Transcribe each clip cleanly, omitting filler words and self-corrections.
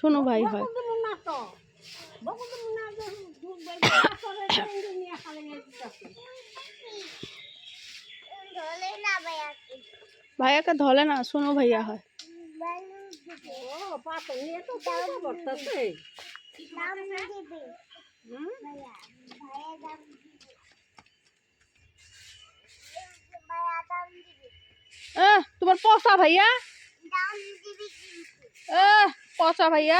শোনো ভাই হয়। ভাইয়াকে ধলে না, শোনো ভাইয়া হয়। তোমার পচা ভাইয়া, পচা ভাইয়া।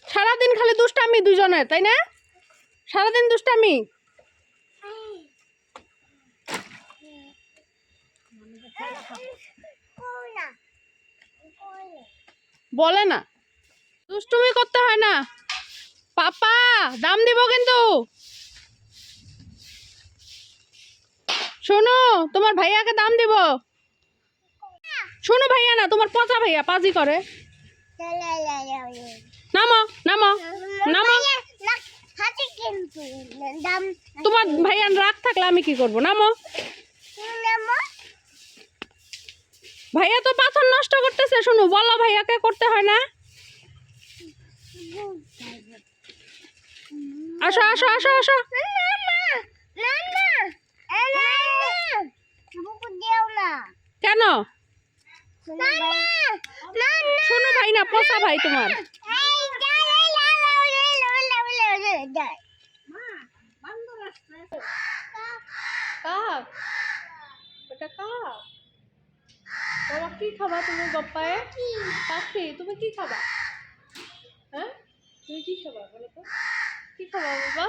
সারাদিন খালি দুষ্টামি দুজনের, তাই না? সারাদিন দুষ্টামি। বলে না, দুষ্টুমি করতে হয় না। পাপা দাম দিব কিন্তু। শোনো, তোমার ভাইয়াকে দাম দিব। শোনো ভাইয়া না, তোমার পচা ভাইয়া পাজি করে। নামো নামো নামো। তোমার ভাইয়া রাগ থাকলে আমি কি করব? নামো। ভাইয়া তো পাথর নষ্ট করতেছে। শোনো, বলো ভাইয়াকে করতে হয় না। আসো আসো আসো আসো। কেন? শোনো ভাই না, পচা ভাই তোমার। বাবা কি খাবা তুমি? গপ্পায় পাখি, তুমি কি খাবা? হ্যাঁ, তুমি কি খাবা বলো তো? কি খাবা বাবা?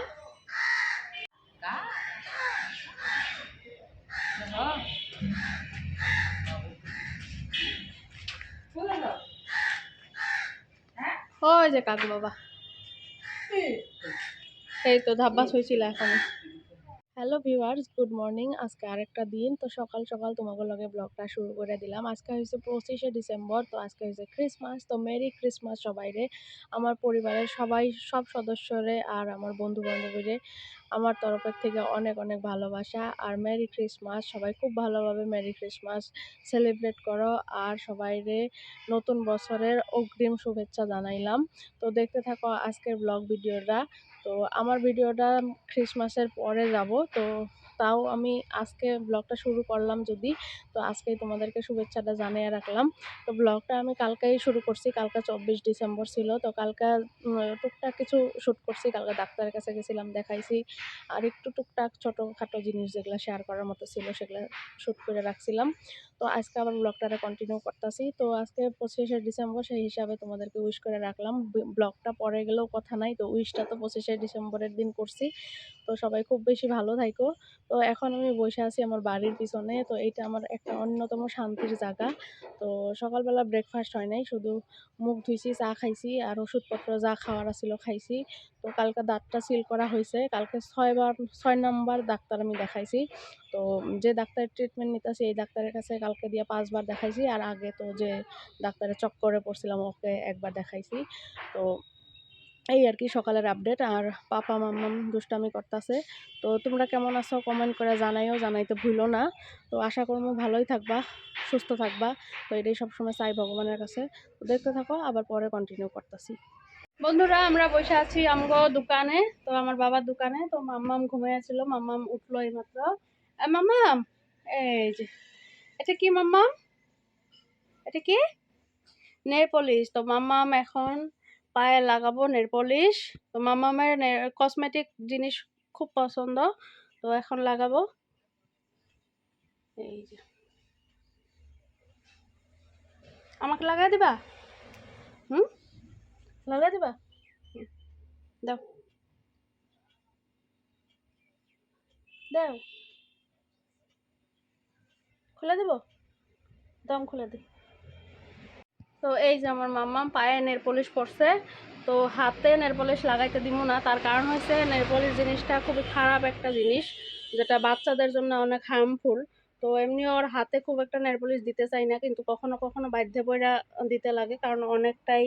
ওই যে কাকু বাবা, এই তো ধাব্বাস হয়েছিল এখন। Hello viewers, good morning. আজকে আরেকটা দিন, তো সকাল সকাল তোমাদের লগে ব্লগটা শুরু করে দিলাম। আজকে হয়েছে 25শে ডিসেম্বর, তো আজকে হয়েছে ক্রিসমাস। তো মেরি ক্রিসমাস সবাইরে, আমার পরিবারের সবাই, সব সদস্যরে আর আমার বন্ধু বান্ধবীরে আমার তরফের থেকে অনেক অনেক ভালোবাসা আর মেরি ক্রিসমাস। সবাই খুব ভালোভাবে মেরি ক্রিসমাস সেলিব্রেট করো আর সবাইরে নতুন বছরের অগ্রিম শুভেচ্ছা জানাইলাম। তো দেখতে থাকো আজকের ব্লগ ভিডিওটা। তো আমার ভিডিওটা ক্রিসমাসের পরে যাব, তো তাও আমি আজকে ব্লগটা শুরু করলাম যদি, তো আজকেই তোমাদেরকে শুভেচ্ছাটা জানিয়ে রাখলাম। তো ব্লগটা আমি কালকেই শুরু করছি, কালকে 24 ডিসেম্বর ছিল। তো কালকে টুকটাক কিছু শ্যুট করছি, কালকে ডাক্তারের কাছে গেছিলাম, দেখাইছি। আর একটু টুকটাক ছোটোখাটো জিনিস যেগুলো শেয়ার করার মতো ছিল সেগুলো শ্যুট করে রাখছিলাম। তো আজকে আবার ব্লগটা কন্টিনিউ করতেছি। তো আজকে 25শে ডিসেম্বর, সেই হিসাবে তোমাদেরকে উইশ করে রাখলাম। ব্লগটা পরে গেলেও কথা নাই, তো উইশটা তো 25শে ডিসেম্বরের দিন করছি। তো সবাই খুব বেশি ভালো থাকো। তো এখন আমি বসে আছি আমার বাড়ির পিছনে, তো এইটা আমার একটা অন্যতম শান্তির জায়গা। তো সকালবেলা ব্রেকফাস্ট হয় নাই, শুধু মুখ ধুইছি, চা খাইছি আর ওষুধপত্র যা খাওয়ার ছিল খাইছি। তো কালকে দাঁতটা সিল করা হয়েছে, কালকে 6 নম্বর ডাক্তার আমি দেখাইছি। তো যে ডাক্তারের ট্রিটমেন্ট নিতেছি এই ডাক্তারের কাছে কালকে দিয়ে 5 বার দেখাইছি, আর আগে তো যে ডাক্তারের চক্করে পড়ছিলাম ওকে একবার দেখাইছি। তো এই আর কি সকালের আপডেট। আর পাপা মাম্মাম দুষ্টামি করতেছে। তো তোমরা কেমন আছো কমেন্ট করে জানাইও, জানাইতে ভুলো না। তো আশা করবো ভালোই থাকবা, সুস্থ থাকবা। তো এটাই সবসময় চাই ভগবানের কাছে। তো দেখতে থাকো, আবার পরে কন্টিনিউ করতেছি। বন্ধুরা, আমরা বসে আছি আমগো দোকানে, তো আমার বাবার দোকানে। তো মাম্মাম ঘুমিয়েছিল, মাম্মাম উঠলো এইমাত্র। মাম্মাম, এই যে এটা কি মাম্মাম? এটা কি? Nail polish. তো মাম্মাম এখন পায়ে লাগাবো নেল পলিশ। তো মাম্মামের কসমেটিক জিনিস খুব পছন্দ, তো এখন লাগাবো। এই যে আমাকে লাগাই দিবা? লাগাই দিবা? দাও দাও, খুলে দেবো, দম খুলে দিই। তো এই যে আমার মাম্মাম পায়ে নেল পলিশ পরছে। তো হাতে নেল পলিশ লাগাইতে দিব না, তার কারণ হচ্ছে নেল পলিশ জিনিসটা খুবই খারাপ একটা জিনিস, যেটা বাচ্চাদের জন্য অনেক হার্মফুল। তো এমনি ওর হাতে খুব একটা নেল পলিশ দিতে চাই না, কিন্তু কখনো কখনো বাধ্য পড়া দিতে লাগে, কারণ অনেকটাই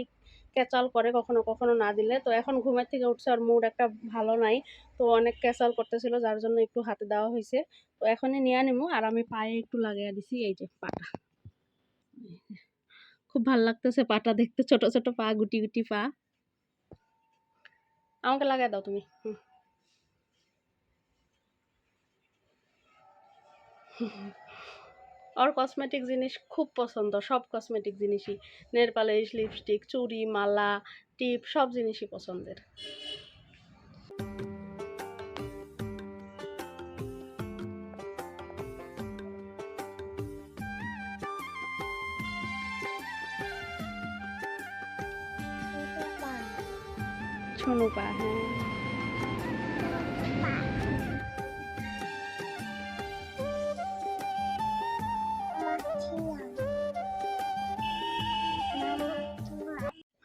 ক্যাচাল করে কখনো কখনো না দিলে। তো এখন ঘুমের থেকে উঠছে, আর মুড একটা ভালো নাই, তো অনেক ক্যাচাল করতেছিল, যার জন্য একটু হাতে দেওয়া হয়েছে। তো এখনই নিয়ে নিমু, আর আমি পায়ে একটু লাগিয়ে দিছি এই যে পাটা। খুব ভাল লাগতেছে পাটা দেখতে, ছোট ছোট পা, গুটি গুটি পা। আমাকে লাগাই দাও তুমি। ওর কসমেটিক জিনিস খুব পছন্দ, সব কসমেটিক জিনিসই, নেল পালিশ, লিপস্টিক, চুড়ি, মালা, টিপ, সব জিনিসই পছন্দের। ছোনু পা, হ্যাঁ।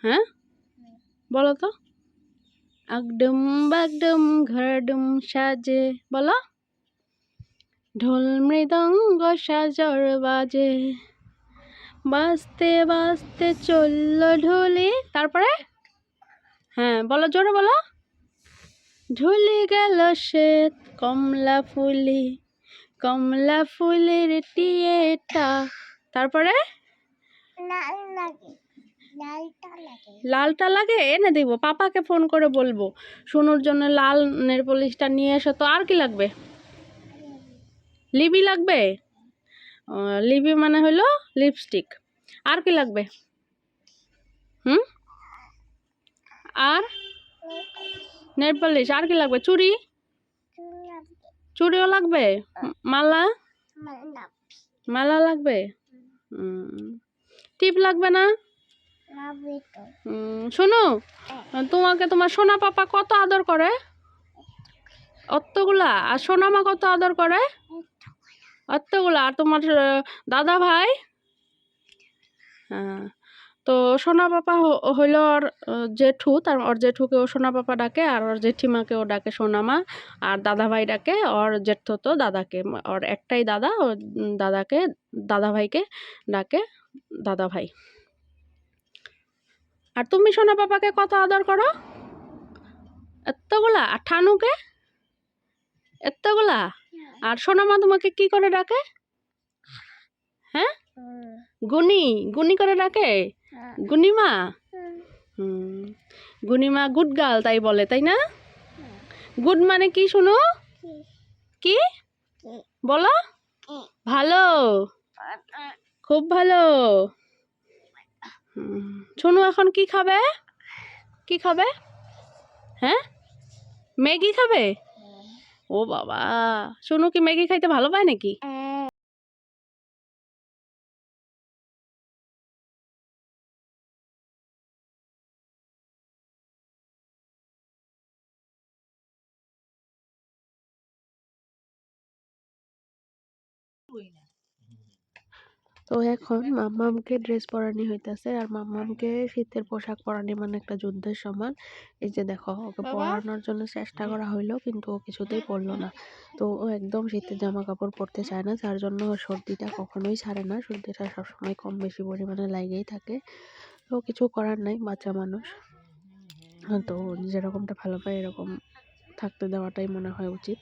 হ্যাঁ বলো তো। আগডুম বাগডুম ঘরডুম সাজে, বলো। ঢোল মৃদঙ্গ সাজর বাজে, বাজতে বাজতে চলল ঢুলি, তারপরে হ্যাঁ বলো, জোরে বলো। ঢুলি গেল শ্বেত কমলা ফুলি, কমলা ফুলের টিয়েটা, তারপরে লালটা লাগে, এনে দিব, পাপাকে ফোন করে বলবো সোনুর জন্য লাল নেল পলিশটা নিয়ে এসো। তো আর কি লাগবে? লিবি লাগবে, লিবি মানে হলো লিপস্টিক। আর কি লাগবে? আর নেল পলিশ। আর কি লাগবে? চুড়ি, চুড়িও লাগবে। মালা, মালা লাগবে। টিপ লাগবে না? শোনো, তোমাকে তোমার সোনা পাপা কত আদর করে? অতগুলা। আর সোনা মা কত আদর করে? অতগুলা। আর তোমার দাদা ভাই? হ্যাঁ। তো সোনা পাপা হইল ওর জেঠু, তার ওর জেঠুকে ও সোনা পাপা ডাকে, আর ওর জেঠিমাকে ও ডাকে সোনা মা, আর দাদা ভাই ডাকে ওর জেঠু তো দাদাকে, ওর একটাই দাদা, ও দাদাকে, দাদা ভাইকে ডাকে দাদা ভাই। আর তুমি সোনা পাপাকে কত আদর করো? এতগুলা। আর ঠানুকে? এতগুলা। আর সোনা মা তোমাকে কি করে ডাকে? হ্যাঁ, গুনি, গুনি করে ডাকে, গুনিমা। গুনিমা গুড গার্ল তাই বলে, তাই না? গুড মানে কি শুনো? কি বলো? ভালো, খুব ভালো। শুনু এখন কি খাবে? কি খাবে? হ্যাঁ, ম্যাগি খাবে? ও বাবা, শুনু কি ম্যাগি খাইতে ভালো পায় নাকি? তো এখন মাম্মামকে ড্রেস পরানি হইতাছে, আর মাম্মামকে শীতের পোশাক পরানি মানে একটা যুদ্ধের সমান। এই যে দেখো, ওকে পরানোর জন্য চেষ্টা করা হইলো, কিন্তু ও কিছুতেই পরলো না। তো ও একদম শীতের জামা কাপড় পরতে চায় না, যার জন্য ওর সর্দিটা কখনোই ছাড়ে না, সর্দিটা সবসময় কম বেশি পরিমাণে লাগেই থাকে। তো কিছু করার নাই, বাচ্চা মানুষ। তো যেরকমটা ভালো পায় এরকম থাকতে দেওয়াটাই মনে হয় উচিত।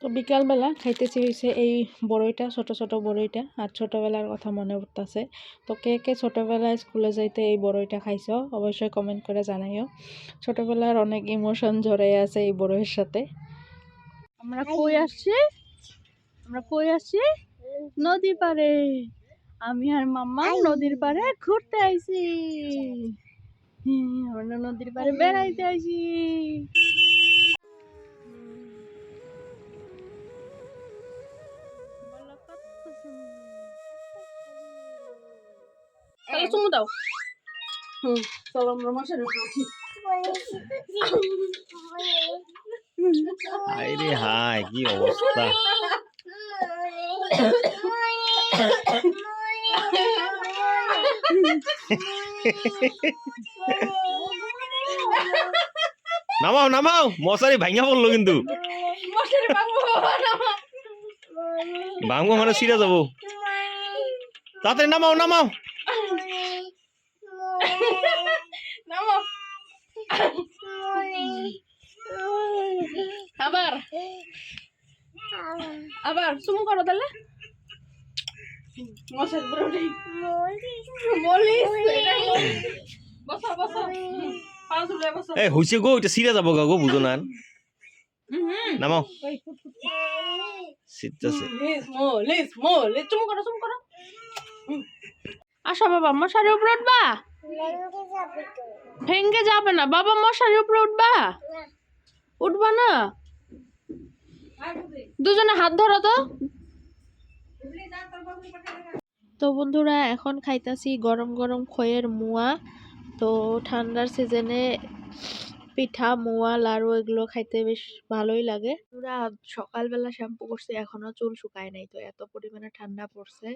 তো বিকালবেলা খাইতেছি হয়েছে এই বড়ইটা, ছোট ছোট বড়ইটা, আর ছোটবেলার কথা মনে উঠতেছে। তো কে কে ছোটবেলায় স্কুলে যাইতে এই বড়ইটা খাইছো অবশ্যই কমেন্ট করে জানাইও। ছোটবেলার অনেক ইমোশন জড়ে আছে এই বড়ইয়ের সাথে। আমরা কই আসছি? আমরা কই আসছি? নদীর পাড়ে। আমি আর মাম্মা নদীর পাড়ে ঘুরতে আইছি। আমরা নদীর পাড়ে বেড়াইতে আইছি। তাহলে চুমু দাও। চলো আমরা মশারি উঠি। আরে হাই, কি অবস্থা! নামাও নামাও, মশারি ভাঙা পড়লো কিন্তু। ভাঙবো মানে ছিঁড়ে যাবো। তাড়াতাড়ি নামাও নামাও। নামো আবার আবার চুমু করো তাহলে মশার ব্রোডি মলিস বসো বসো পা তুলে বসো এ হইছে গো এটা সিরা যাব গো বুঝো না নামাও সিটতেছে মলিস মলিস চুমু করো আসো বাবা মশারির উপরে উঠবা ভেঙ্গে যাবে না বাবা মশারির উপরে উঠবা উঠবা না দুজনে হাত ধরো তো তো বন্ধুরা এখন খাইতাছি গরম গরম খয়ের মুয়া। তো ঠান্ডার সিজনে পিঠা মুয়া লাড়ু এগুলো খাইতে বেশ ভালোই লাগে। পুরা সকালবেলা শ্যাম্পু করছি এখনো চুল শুকায় নাই, তো এত পরিমাণে ঠান্ডা পড়ছে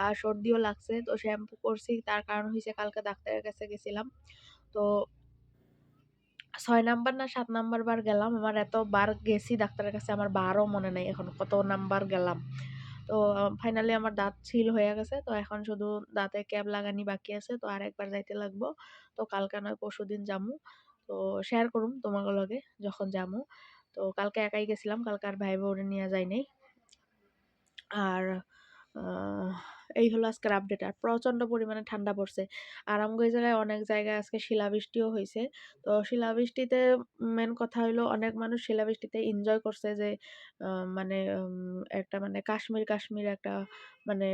আর সর্দিও লাগছে। তো শ্যাম্পু করছি তার কারণ হয়েছে কালকে ডাক্তারের কাছে গেছিলাম। তো 6 নাম্বার না 7 নাম্বার বার গেলাম। আমার এত বার গেছি ডাক্তারের কাছে আমার বারও মনে নাই এখন কত নাম্বার গেলাম। তো ফাইনালি আমার দাঁত ছিল হয়ে গেছে। তো এখন শুধু দাঁতে ক্যাপ লাগানি বাকি আছে, তো আরেকবার যাইতে লাগবো। তো কালকে নয় পরশুদিন যামু। তো শেয়ার করুম তোমাকে লগে যখন যামু। তো কালকে একাই গেছিলাম, কালকে আর ভাই বোনে নিয়ে যাই নাই। আর এই হলো আজকের আপডেট। আর প্রচন্ড পরিমাণে ঠান্ডা পড়ছে আর আমগো এই জায়গায় অনেক জায়গায় আজকে শিলাবৃষ্টিও হয়েছে। তো শিলাবৃষ্টিতে মেন কথা হইলো অনেক মানুষ শিলাবৃষ্টিতে এনজয় করছে যে মানে একটা মানে কাশ্মীর কাশ্মীর একটা মানে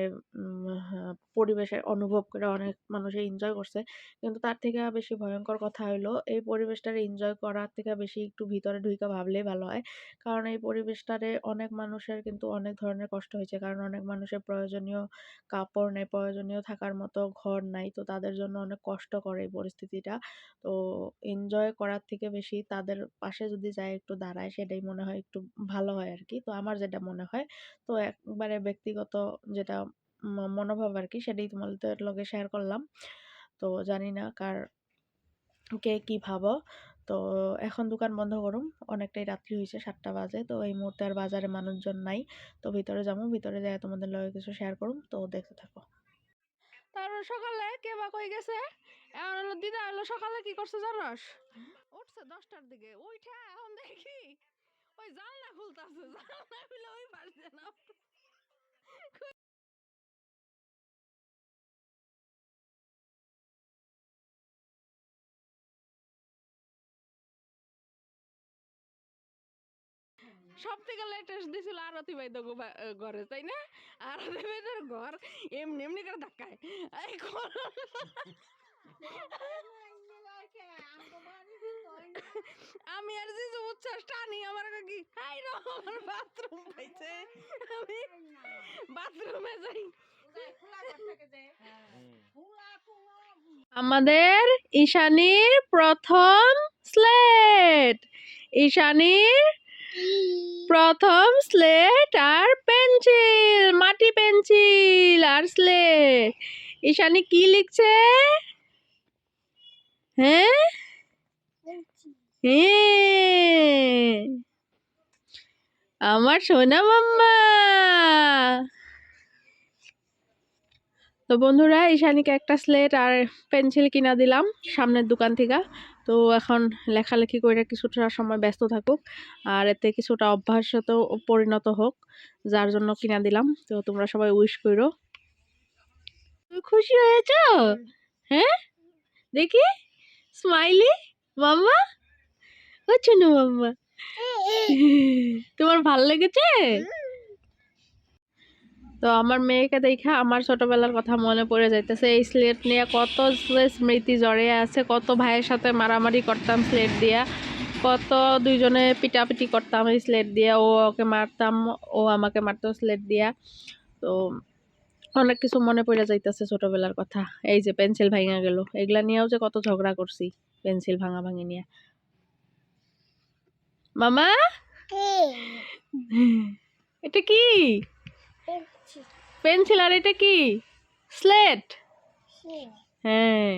পরিবেশের অনুভব করে অনেক মানুষ এনজয় করছে। কিন্তু তার থেকে বেশি ভয়ঙ্কর কথা হইলো এই পরিবেশটারে এনজয় করার থেকে বেশি একটু ভিতরে ঢুইকা ভাবলেই ভালো হয়। কারণ এই পরিবেশটারে অনেক মানুষের কিন্তু অনেক ধরনের কষ্ট হয়েছে, কারণ অনেক মানুষের প্রয়োজনীয় কাপড় নেই, প্রয়োজনীয় থাকার মতো ঘর নাই। তো তাদের জন্য অনেক কষ্ট করে এই পরিস্থিতিটা। তো এনজয় করার থেকে বেশি তাদের পাশে যদি যায় একটু দাঁড়ায় সেটাই মনে হয় একটু ভালো হয় আর কি। তো আমার যেটা মনে হয়, তো একবারে ব্যক্তিগত যেটা মনোভাব আর কি, সেটাই তোমাদের লগে শেয়ার করলাম। তো জানি না কে কি ভাবো। তো এখন দোকান বন্ধ করুম, অনেকটাই রাত্রি হয়েছে 7টা বাজে। তো এই মুহূর্তে আর বাজারে মানুষজন নাই। তো ভিতরে যাবো, ভিতরে যাই তোমাদের লগে কিছু শেয়ার করুম। তো দেখতে থাকো। তারপর সকালে কে বা কই গেছে এখন হলো দিদা হলো সকালে কি করছে জানোস উঠছে 10টার দিকে উঠে এখন দেখি ওই জানলা খুলতাছে জানলা খুলে ওই পাশে না সব থেকে লেটেস্ট দিছিল আরতি ভাই তো ঘরে তাই না আরতি ভাইদের ঘর এমনি এমনি করে ধাক্কায় এই আমি আর জিজু উচ্ছ্বাস টানি আমার কি হাই রে আমার বাথরুম পাইছে আমি বাথরুমে যাই আমাদের ঈশানীর প্রথম স্লেট ঈশানীর প্রথম স্লেট আর পেন্সিল মাটি পেন্সিল আর স্লেট ঈশানী কি লিখছে হ্যাঁ হ্যাঁ আমার সোনা মাম্মা। তো বন্ধুরা ঈশানীকে একটা স্লেট আর পেন্সিল কিনা দিলাম সামনের দোকান থেকে। তো এখন লেখালেখি করে কিছুটা সময় ব্যস্ত থাকুক আর এতে কিছুটা অভ্যাসত পরিণত হোক, যার জন্য কিনা দিলাম। তো তোমরা সবাই উইশ করো। তুমি খুশি হয়েছ? হ্যাঁ দেখি স্মাইলি মাম্মা ও চুনু মাম্মা তোমার ভাল লেগেছে? তো আমার মেয়েকে দেখা আমার ছোটবেলার কথা মনে পড়ে যাইতেছে। এই স্লেট নিয়ে কত স্মৃতি জড়িয়ে আছে, কত ভাইয়ের সাথে মারামারি করতাম স্লেট দিয়া, কত দুইজনে পিটাপিটি করতাম এই স্লেট দিয়া, ও ওকে মারতাম ও আমাকে মারতো স্লেট দিয়া। তো অনেক কিছু মনে পড়ে যাইতেছে ছোটবেলার কথা। এই যে পেন্সিল ভাঙা গেল, এগুলা নিয়েও যে কত ঝগড়া করছি পেন্সিল ভাঙা ভাঙি নিয়ে। মামা এটা কি পেন্সিল আর এটা কি স্লেট? হ্যাঁ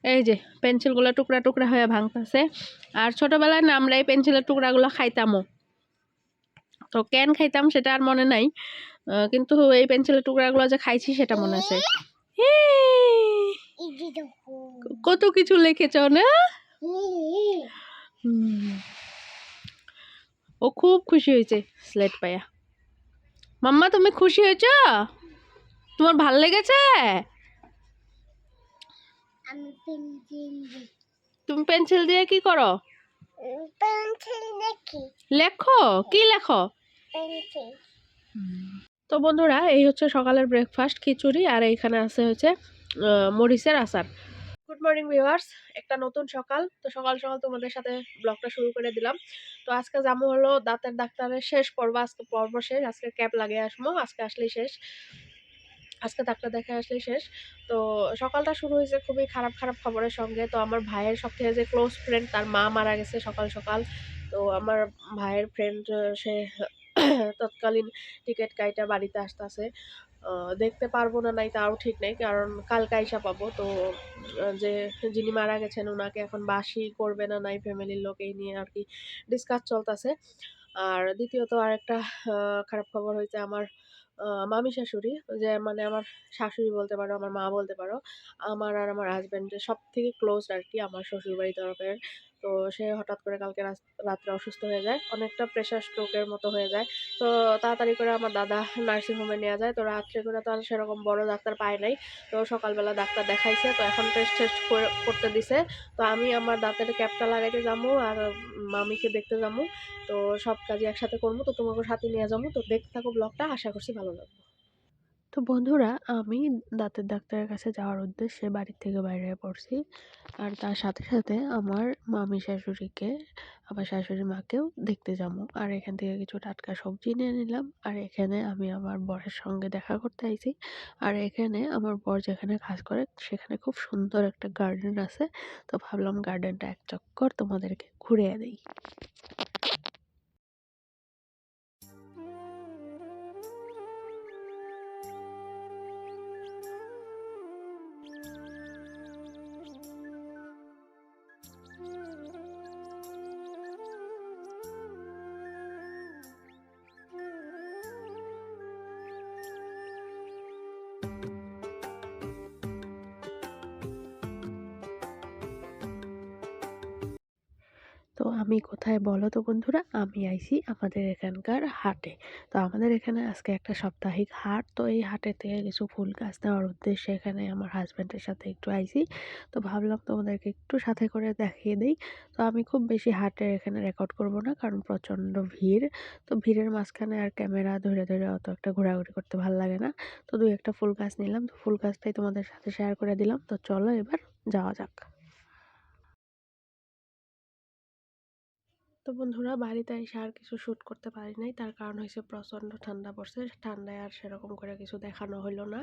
এই যে পেন্সিলগুলো টুকরা টুকরা হয়ে ভাঙতেছে। আর ছোটবেলায় না আমরা এই পেন্সিলের টুকরাগুলো খাইতামও। তো কেন খাইতাম সেটা আর মনে নাই। কিন্তু এই পেন্সিলের টুকরাগুলো যে খাইছি সেটা মনে আছে। কত কিছু লিখেছ না? হুম, ও খুব খুশি হয়েছে স্লেট পাইয়া। মাম্মা তুমি খুশি হয়েছ? তোমার ভাল লেগেছে? তুমি পেন্সিল দিয়ে কি করো? লেখো? কি লেখো? তো বন্ধুরা, এই হচ্ছে সকালের ব্রেকফাস্ট, খিচুড়ি, আর এইখানে আছে হচ্ছে মরিচের আচার। গুড মর্নিং ভিউয়ার্স, একটা নতুন সকাল। তো সকাল সকাল তোমাদের সাথে ব্লগটা শুরু করে দিলাম। তো আজকে যাবো হলো দাঁতের ডাক্তারের শেষ পর্ব, আজকে পর্ব শেষ, আজকে ক্যাপ লাগিয়ে আসবো, আজকে আসলেই শেষ, আজকে ডাক্তার দেখে আসলেই শেষ। তো সকালটা শুরু হয়েছে খুবই খারাপ খারাপ খবরের সঙ্গে। তো আমার ভাইয়ের সব থেকে যে ক্লোজ ফ্রেন্ড, তার মা মারা গেছে সকাল সকাল। তো আমার ভাইয়ের ফ্রেন্ড, সে তৎকালীন টিকিট কাইটা বাড়িতে আসতেছে। দেখতে পারবো না নাই তাও ঠিক নেই, কারণ কালকে আইসা পাবো। তো যে যিনি মারা গেছেন ওনাকে এখন বাসি করবে না নাই ফ্যামিলির লোক, এই নিয়ে আর কি ডিসকাস চলতেছে। আর দ্বিতীয়ত আরেকটা খারাপ খবর হয়েছে আমার মামি শাশুড়ি, যে মানে আমার শাশুড়ি বলতে পারো, আমার মা বলতে পারো, আমার আর আমার হাজব্যান্ডের সব থেকে ক্লোজ আর কি, আমার শ্বশুরবাড়ি তরফের। তো সে হঠাৎ করে কালকে রাত্রে অসুস্থ হয়ে যায়, অনেকটা প্রেশার স্ট্রোকের মতো হয়ে যায়। তো তাড়াতাড়ি করে আমার দাদা নার্সিং হোমে নেওয়া যায়। তো রাত্রে করে তো আর সেরকম বড় ডাক্তার পায় নাই। তো সকালবেলা ডাক্তার দেখাইছে, তো এখন টেস্ট টেস্ট করতে দিছে। তো আমি আমার দাঁতের ক্যাপটা লাগাইতে যাবো আর মামিকে দেখতে যাবো। তো সব কাজই একসাথে করবো, তো তোমাকে সাথে নিয়ে যাবো। তো দেখতে থাকো ব্লগটা, আশা করছি ভালো লাগবে। তো বন্ধুরা, আমি দাঁতের ডাক্তারের কাছে যাওয়ার উদ্দেশ্যে বাড়ির থেকে বাইরে পড়ছি। আর তার সাথে সাথে আমার মামি শাশুড়িকে, আমার শাশুড়ি মাকেও দেখতে যাবো। আর এখান থেকে কিছু টাটকা সবজি নিয়ে নিলাম। আর এখানে আমি আমার বরের সঙ্গে দেখা করতে আইছি। আর এখানে আমার বর যেখানে কাজ করে সেখানে খুব সুন্দর একটা গার্ডেন আছে। তো ভাবলাম গার্ডেনটা এক চক্কর তোমাদেরকে ঘুরিয়ে দেই। তো আমি কোথায় বলো তো বন্ধুরা? আমি আইছি আমাদের এখানকার হাটে। তো আমাদের এখানে আজকে একটা সাপ্তাহিক হাট। তো এই হাটে থেকে কিছু ফুল গাছ নেওয়ার উদ্দেশ্যে এখানে আমার হাজব্যান্ডের সাথে একটু আইছি। তো ভাবলাম তোমাদেরকে একটু সাথে করে দেখিয়ে দেই। তো আমি খুব বেশি হাটের এখানে রেকর্ড করব না, কারণ প্রচণ্ড ভিড়। তো ভিড়ের মাঝখানে আর ক্যামেরা ধরে ধরে অত একটা ঘোরাঘুরি করতে ভাল লাগে না। তো ২-১টা ফুল গাছ নিলাম। তো ফুল গাছটাই তোমাদের সাথে শেয়ার করে দিলাম। তো চলো এবার যাওয়া যাক। তো বন্ধুরা, বাড়িতে এসে আর কিছু শ্যুট করতে পারি নাই, তার কারণ হচ্ছে প্রচণ্ড ঠান্ডা পড়ছে। ঠান্ডায় আর সেরকম করে কিছু দেখানো হলো না।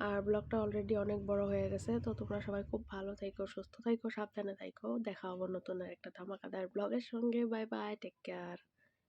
আর ব্লগটা অলরেডি অনেক বড় হয়ে গেছে। তো তোমরা সবাই খুব ভালো থাইকো, সুস্থ থাইকো, সাবধানে থাইকো। দেখা হবো নতুন আর একটা ধামাকাদার ব্লগের সঙ্গে। Bye bye, take care.